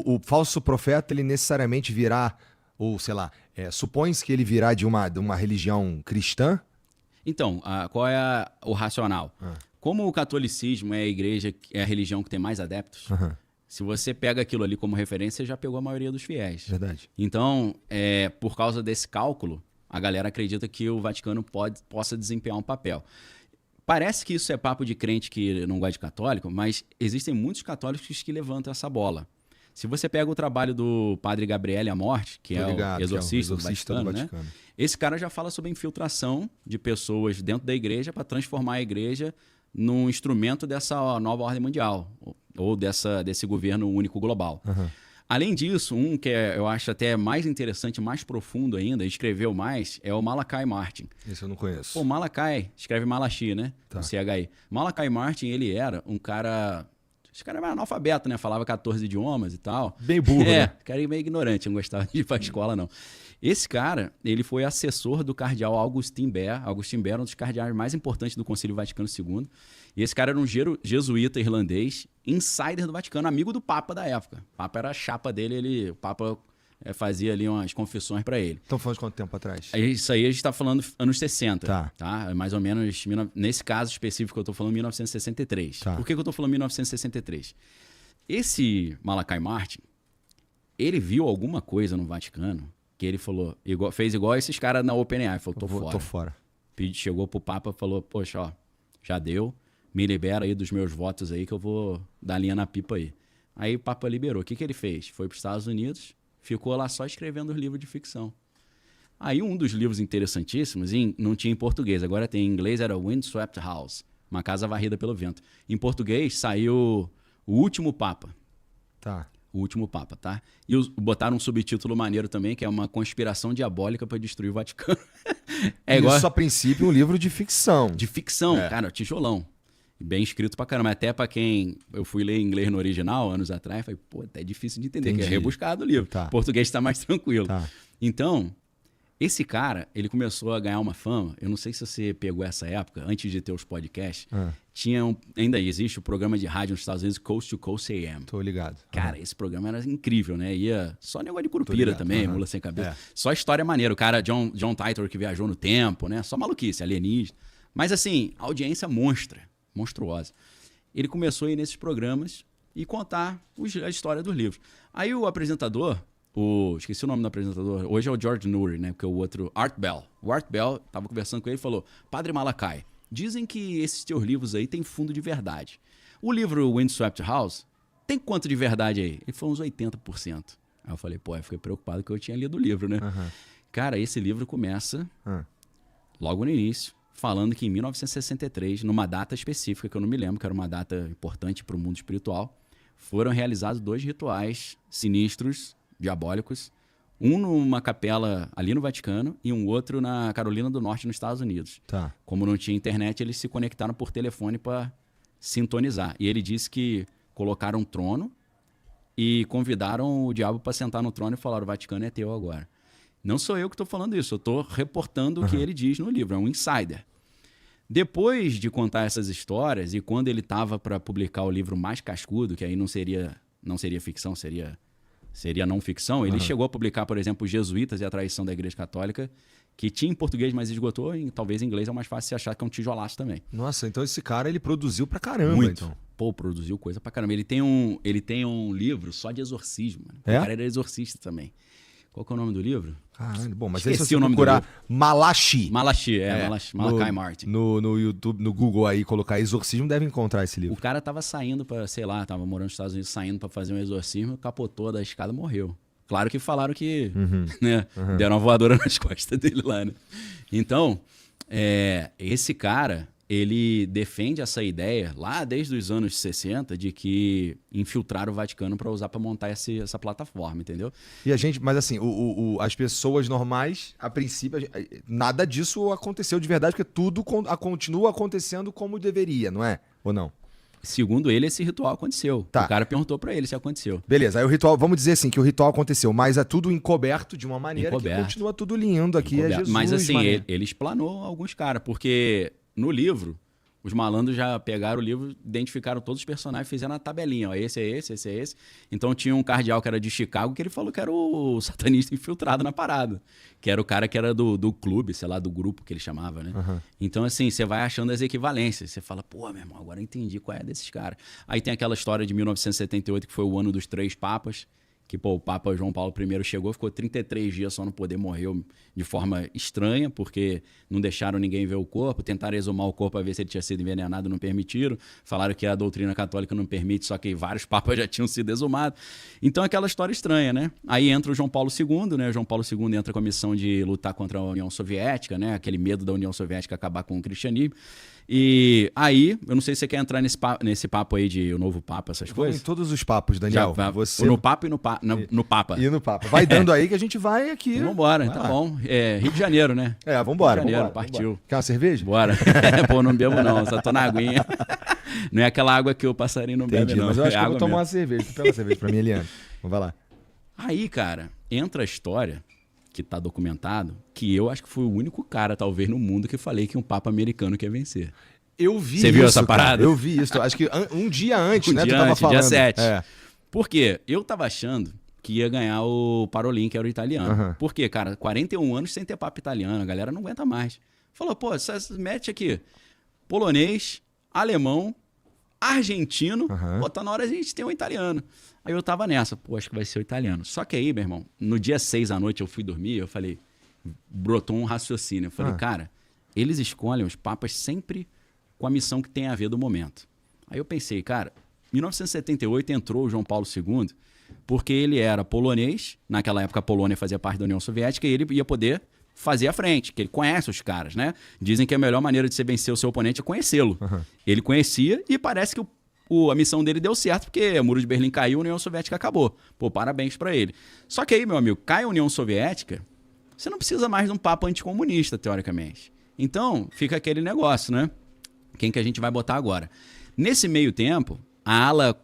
O falso profeta, ele necessariamente virá, ou sei lá, supõe-se que ele virá de uma religião cristã? Então, qual é o racional? Como o catolicismo é a igreja, é a religião que tem mais adeptos, se você pega aquilo ali como referência, você já pegou a maioria dos fiéis. Verdade. Então, por causa desse cálculo, a galera acredita que o Vaticano possa desempenhar um papel. Parece que isso é papo de crente que não gosta de católico, mas existem muitos católicos que levantam essa bola. Se você pega o trabalho do padre Gabriele Amorte, que é o exorcista, do Vaticano, né? Esse cara já fala sobre a infiltração de pessoas dentro da igreja para transformar a igreja num instrumento dessa nova ordem mundial, ou desse governo único global. Além disso, um que eu acho até mais interessante, mais profundo ainda, escreveu mais, é o Malachi Martin. Esse eu não conheço. Pô, Malachi, escreve Malachi, né? Tá. O CHI. Malachi Martin, ele era um cara... Esse cara era analfabeto, né? Falava 14 idiomas e tal. Bem burro, né? Cara meio ignorante, não gostava de ir pra escola, não. Esse cara, ele foi assessor do cardeal Augustin Bert. Augustin Bert era um dos cardeais mais importantes do Concílio Vaticano II. E esse cara era um jesuíta irlandês, insider do Vaticano, amigo do Papa da época. O Papa era a chapa dele, o Papa fazia ali umas confissões para ele. Então falando de quanto tempo atrás? Isso aí a gente está falando anos 60. Tá. Mais ou menos, nesse caso específico eu estou falando 1963. Tá. Por que eu estou falando 1963? Esse Malachi Martin, ele viu alguma coisa no Vaticano que ele falou, fez igual esses caras na OpenAI, falou, tô fora. Chegou pro Papa e falou, poxa, ó, já deu, me libera aí dos meus votos aí que eu vou dar linha na pipa aí. Aí o Papa liberou. O que ele fez? Foi para os Estados Unidos, ficou lá só escrevendo os livros de ficção. Aí um dos livros interessantíssimos, não tinha em português, agora tem em inglês, era Windswept House, Uma Casa Varrida pelo Vento. Em português saiu O Último Papa. Tá. O Último Papa, tá? E botaram um subtítulo maneiro também, que é Uma Conspiração Diabólica para Destruir o Vaticano. Isso, a princípio, um livro de ficção. De ficção, cara, tijolão. Bem escrito pra caramba. Até pra quem... Eu fui ler em inglês no original, anos atrás, falei, pô, até é difícil de entender, que é rebuscado o livro. Tá. O português tá mais tranquilo. Tá. Então, esse cara, ele começou a ganhar uma fama. Eu não sei se você pegou essa época, antes de ter os podcasts. Ainda existe o programa de rádio nos Estados Unidos, Coast to Coast AM. Tô ligado. Cara, esse programa era incrível, né? Ia só negócio de curupira também, mula sem cabeça. Só história maneira. O cara, John Titor, que viajou no tempo, né? Só maluquice, alienígena. Mas assim, audiência monstruosa. Ele começou a ir nesses programas e contar a história dos livros. Aí o apresentador, esqueci o nome do apresentador, hoje é o George Noory, né? Porque o outro, Art Bell. O Art Bell tava conversando com ele e falou, Padre Malachi, dizem que esses teus livros aí tem fundo de verdade. O livro Windswept House tem quanto de verdade aí? Ele falou uns 80%. Aí eu falei, eu fiquei preocupado que eu tinha lido o livro, né? Cara, esse livro começa logo no início, falando que em 1963, numa data específica, que eu não me lembro, que era uma data importante para o mundo espiritual, foram realizados 2 rituais sinistros, diabólicos, um numa capela ali no Vaticano e um outro na Carolina do Norte, nos Estados Unidos. Tá. Como não tinha internet, eles se conectaram por telefone para sintonizar. E ele disse que colocaram um trono e convidaram o diabo para sentar no trono e falaram, o Vaticano é teu agora. Não sou eu que estou falando isso, eu estou reportando o que ele diz no livro, é um insider. Depois de contar essas histórias, e quando ele estava para publicar o livro mais cascudo, que aí não seria ficção, seria não ficção, ele chegou a publicar, por exemplo, Os Jesuítas e a Traição da Igreja Católica, que tinha em português, mas esgotou, e talvez em inglês é mais fácil se achar que é um tijolaço também. Nossa, então esse cara, ele produziu pra caramba, Muito. então. Pô, produziu coisa pra caramba. Ele tem um livro só de exorcismo. Mano. O cara era exorcista também. Qual que é o nome do livro? Caralho, bom, mas esqueci aí se você o nome procurar do livro. Malachi. Malachi, Malachi Martin. No YouTube, no Google aí, colocar exorcismo, deve encontrar esse livro. O cara tava saindo pra, sei lá, tava morando nos Estados Unidos, saindo pra fazer um exorcismo, capotou da escada e morreu. Claro que falaram que deram uma voadora nas costas dele lá, né? Então, esse cara, ele defende essa ideia lá desde os anos 60 de que infiltraram o Vaticano para usar para montar essa plataforma, entendeu? E a gente, mas assim, as pessoas normais, a princípio, nada disso aconteceu de verdade, porque tudo continua acontecendo como deveria, não é? Ou não? Segundo ele, esse ritual aconteceu. Tá. O cara perguntou para ele se aconteceu. Beleza, aí o ritual, vamos dizer assim, que o ritual aconteceu, mas é tudo encoberto de uma maneira que continua tudo lindo aqui, é Jesus. Mas assim, ele explanou alguns caras, porque no livro, Os malandros já pegaram o livro, identificaram todos os personagens, fizeram a tabelinha. Ó, esse é esse, esse é esse. Então tinha um cardeal que era de Chicago, que ele falou que era o satanista infiltrado na parada. Que era o cara que era do clube, sei lá, do grupo que ele chamava, né? Uhum. Então, assim, você vai achando as equivalências. Você fala, pô, meu irmão, agora eu entendi qual é desses caras. Aí tem aquela história de 1978, que foi o ano dos 3 papas. Que, pô, o Papa João Paulo I chegou, ficou 33 dias só no poder, morreu de forma estranha, porque não deixaram ninguém ver o corpo, tentaram exumar o corpo para ver se ele tinha sido envenenado, não permitiram. Falaram que a doutrina católica não permite, só que vários papas já tinham sido exumados. Então, aquela história estranha, né? Aí entra o João Paulo II, né? O João Paulo II entra com a missão de lutar contra a União Soviética, né? Aquele medo da União Soviética acabar com o cristianismo. E aí, eu não sei se você quer entrar nesse papo aí de o novo Papa, essas coisas. Em todos os papos, Daniel. Já, você... No Papa e no Papa. E no Papa. Vai dando aí que a gente vai aqui. Vambora, tá bom. Rio de Janeiro, né? Vambora. Rio de Janeiro, vambora, partiu. Vambora. Quer uma cerveja? Bora. Pô, não bebo não, só tô na aguinha. Não é aquela água que o passarinho não bebe, não. Mas eu acho que eu vou água tomar mesmo. uma cerveja. Pega uma cerveja pra mim, Eliane. Vai lá. Aí, cara, entra a história, que tá documentado, que eu acho que fui o único cara, talvez, no mundo que falei que um Papa americano quer vencer. Eu vi Você isso, viu essa parada? Cara. Eu vi isso. Acho que um dia antes, né? Dia Tu tava antes, falando. dia 7. É. Por quê? Eu tava achando que ia ganhar o Parolin, que era o italiano. Uhum. Por quê, cara? 41 anos sem ter Papa italiano, a galera não aguenta mais. Falou, pô, você mete aqui polonês, alemão, argentino, pô, tá na hora de a gente ter um italiano. Aí eu tava nessa, pô, acho que vai ser o italiano. Só que aí, meu irmão, no dia 6 à noite eu fui dormir, eu falei, brotou um raciocínio. Eu falei, cara, eles escolhem os papas sempre com a missão que tem a ver do momento. Aí eu pensei, cara, 1978 entrou o João Paulo II porque ele era polonês, naquela época a Polônia fazia parte da União Soviética, e ele ia poder fazer a frente, que ele conhece os caras, né? Dizem que a melhor maneira de você vencer o seu oponente é conhecê-lo. Ele conhecia e parece que a missão dele deu certo, porque o Muro de Berlim caiu, a União Soviética acabou. Pô, parabéns pra ele. Só que aí, meu amigo, cai a União Soviética, você não precisa mais de um papa anticomunista, teoricamente. Então, fica aquele negócio, né? Quem que a gente vai botar agora? Nesse meio tempo, a ala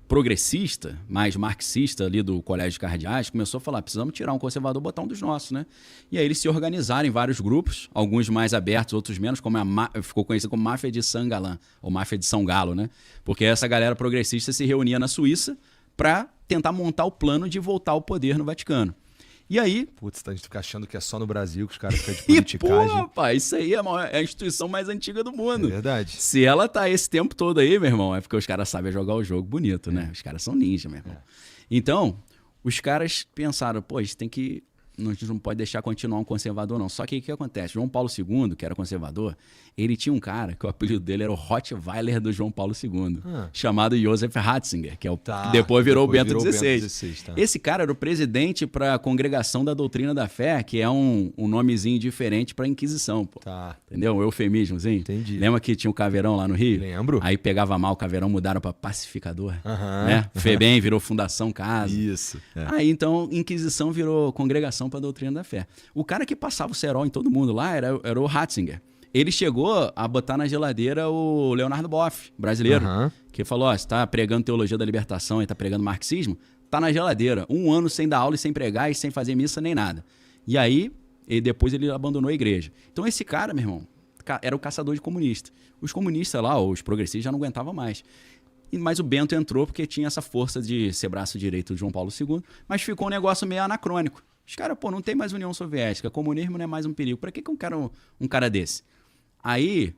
progressista, mais marxista ali do Colégio de Cardeais, começou a falar, precisamos tirar um conservador, botar um dos nossos, né? E aí eles se organizaram em vários grupos, alguns mais abertos, outros menos, como ficou conhecido como Máfia de San Galán, ou Máfia de São Galo, né? Porque essa galera progressista se reunia na Suíça para tentar montar o plano de voltar ao poder no Vaticano. E aí... Putz, a gente fica achando que é só no Brasil que os caras ficam de politicagem. Pô, rapaz, isso aí é a instituição mais antiga do mundo. É verdade. Se ela tá esse tempo todo aí, meu irmão, é porque os caras sabem jogar o jogo bonito, né? Os caras são ninja, meu irmão. Então, os caras pensaram, pô, isso tem que... A gente não pode deixar continuar um conservador, não. Só que o que acontece? João Paulo II, que era conservador, ele tinha um cara que o apelido dele era o Rottweiler do João Paulo II, chamado Joseph Ratzinger, que que depois virou o Bento XVI. Tá. Esse cara era o presidente para a Congregação da Doutrina da Fé, que é um nomezinho diferente para a Inquisição, pô. Tá. Entendeu? Um eufemismozinho. Entendi. Lembra que tinha o Caveirão lá no Rio? Lembro. Aí pegava mal o Caveirão, mudaram para Pacificador. Né? Febem virou Fundação Casa. Isso. Aí então Inquisição virou Congregação para a Doutrina da Fé. O cara que passava o cerol em todo mundo lá era o Ratzinger. Ele chegou a botar na geladeira o Leonardo Boff, brasileiro, que falou, ó, você tá pregando teologia da libertação e tá pregando marxismo, tá na geladeira. 1 ano sem dar aula e sem pregar e sem fazer missa nem nada. E aí, depois ele abandonou a igreja. Então esse cara, meu irmão, era o caçador de comunistas. Os comunistas lá, os progressistas, já não aguentavam mais. Mas o Bento entrou porque tinha essa força de ser braço direito do João Paulo II, mas ficou um negócio meio anacrônico. Os caras, pô, não tem mais União Soviética, comunismo não é mais um perigo. Pra que eu quero um cara desse? Aí,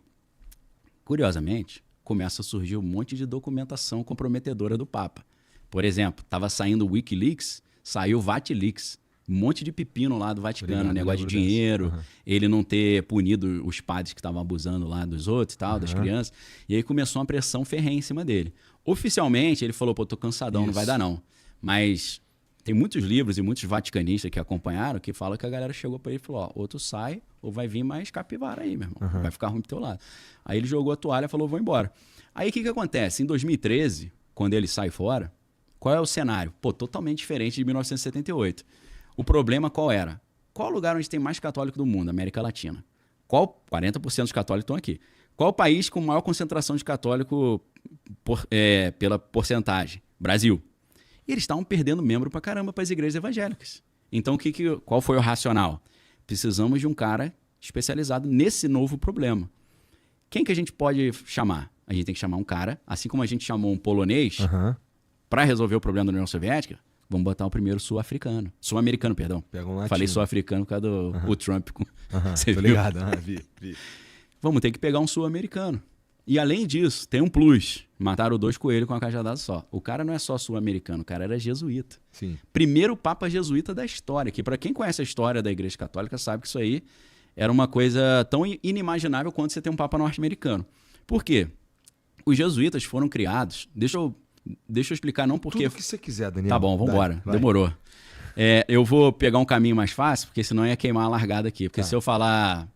curiosamente, começa a surgir um monte de documentação comprometedora do Papa. Por exemplo, estava saindo o Wikileaks, saiu o Vatileaks. Um monte de pepino lá do Vaticano, negócio de dinheiro, ele não ter punido os padres que estavam abusando lá dos outros e tal, das crianças. E aí começou uma pressão ferrenha em cima dele. Oficialmente, ele falou, pô, tô cansadão, não vai dar não. Mas tem muitos livros e muitos vaticanistas que acompanharam que falam que a galera chegou pra ele e falou, ó, ou tu sai, ou vai vir mais capivara aí, meu irmão. Vai ficar ruim pro teu lado. Aí ele jogou a toalha e falou, vou embora. Aí o que acontece? Em 2013, quando ele sai fora, qual é o cenário? Pô, totalmente diferente de 1978. O problema qual era? Qual lugar onde tem mais católico do mundo? América Latina. 40% dos católicos estão aqui. Qual o país com maior concentração de católico pela porcentagem? Brasil. E eles estavam perdendo membro pra caramba para as igrejas evangélicas. Então, qual foi o racional? Precisamos de um cara especializado nesse novo problema. quem que a gente pode chamar? A gente tem que chamar um cara, assim como a gente chamou um polonês para resolver o problema da União Soviética, vamos botar o primeiro sul-africano. Sul-americano, perdão. Pega um latino. Falei sul-africano por causa do o Trump. Você tô ligado, vi. Vamos ter que pegar um sul-americano. E além disso, tem um plus. Mataram 2 coelhos com uma cajadada só. O cara não é só sul-americano, o cara era jesuíta. Sim. Primeiro papa jesuíta da história, que para quem conhece a história da Igreja Católica sabe que isso aí era uma coisa tão inimaginável quanto você ter um papa norte-americano. Por quê? Os jesuítas foram criados... Deixa eu explicar não porque... Tudo que você quiser, Daniel. Tá bom, vambora. Demorou. Eu vou pegar um caminho mais fácil, porque senão ia queimar a largada aqui. Porque se eu falar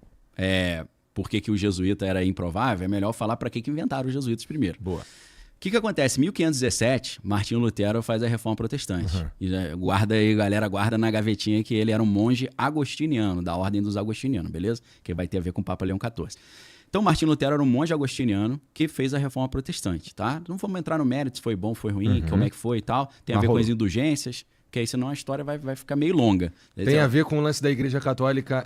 por que o jesuíta era improvável, é melhor falar para que inventaram os jesuítas primeiro. Boa. O que acontece? Em 1517, Martinho Lutero faz a Reforma Protestante. E guarda aí, galera, guarda na gavetinha que ele era um monge agostiniano, da Ordem dos Agostinianos, beleza? Que vai ter a ver com o Papa Leão XIV. Então, Martinho Lutero era um monge agostiniano que fez a Reforma Protestante, tá? Não vamos entrar no mérito se foi bom, foi ruim, como é que foi e tal. Tem a ver com as indulgências, que aí senão a história vai ficar meio longa. Tem a ver com o lance da Igreja Católica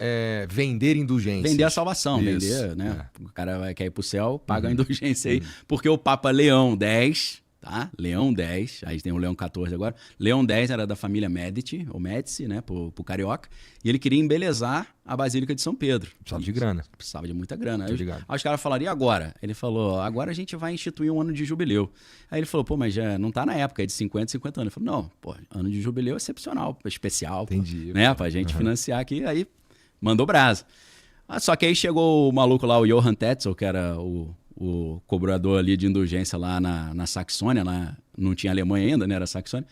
vender indulgências. Vender a salvação, vender, né? O cara quer ir pro céu, paga a indulgência aí. Porque o Papa Leão X, tá? Leão X, aí tem o Leão XIV agora. Leão X era da família Medici, ou Médici, né? Pro carioca. E ele queria embelezar a Basílica de São Pedro. Precisava de grana. Precisava de muita grana. Aí os caras falaram, e agora? Ele falou, agora a gente vai instituir um ano de jubileu. Aí ele falou, pô, mas já não tá na época, é de 50 anos. Ele falou, não, pô, ano de jubileu é excepcional, especial. Entendi. Pô, né? Pra gente financiar aqui. Aí mandou brasa. Só que aí chegou o maluco lá, o Johann Tetzel, que era o cobrador ali de indulgência lá na Saxônia, lá não tinha Alemanha ainda, né? Era Saxônia.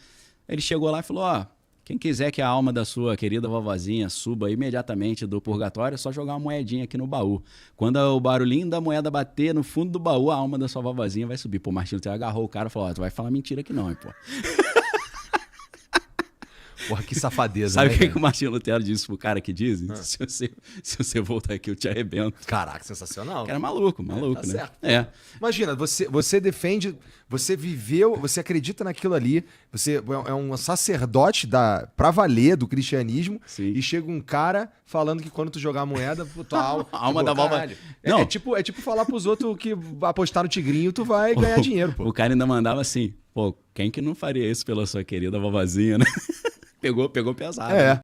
Ele chegou lá e falou, quem quiser que a alma da sua querida vovozinha suba imediatamente do purgatório, é só jogar uma moedinha aqui no baú. Quando o barulhinho da moeda bater no fundo do baú, a alma da sua vovozinha vai subir. Pô, Martinho Lutero agarrou o cara e falou, tu vai falar mentira aqui não, hein, pô. Porra, que safadeza, Sabe né? o que o Martinho Lutero disse pro cara que diz? Se você voltar aqui, eu te arrebento. Caraca, sensacional. O cara é maluco, tá né? Certo. Imagina, você defende, você viveu, você acredita naquilo ali, você é um sacerdote pra valer do cristianismo. Sim. E chega um cara falando que quando tu jogar a moeda, tua alma da vovó. É tipo falar pros outros que apostar no tigrinho, tu vai ganhar dinheiro, pô. O cara ainda mandava assim, pô, quem que não faria isso pela sua querida vovozinha, né? Pegou pesado. É. Né?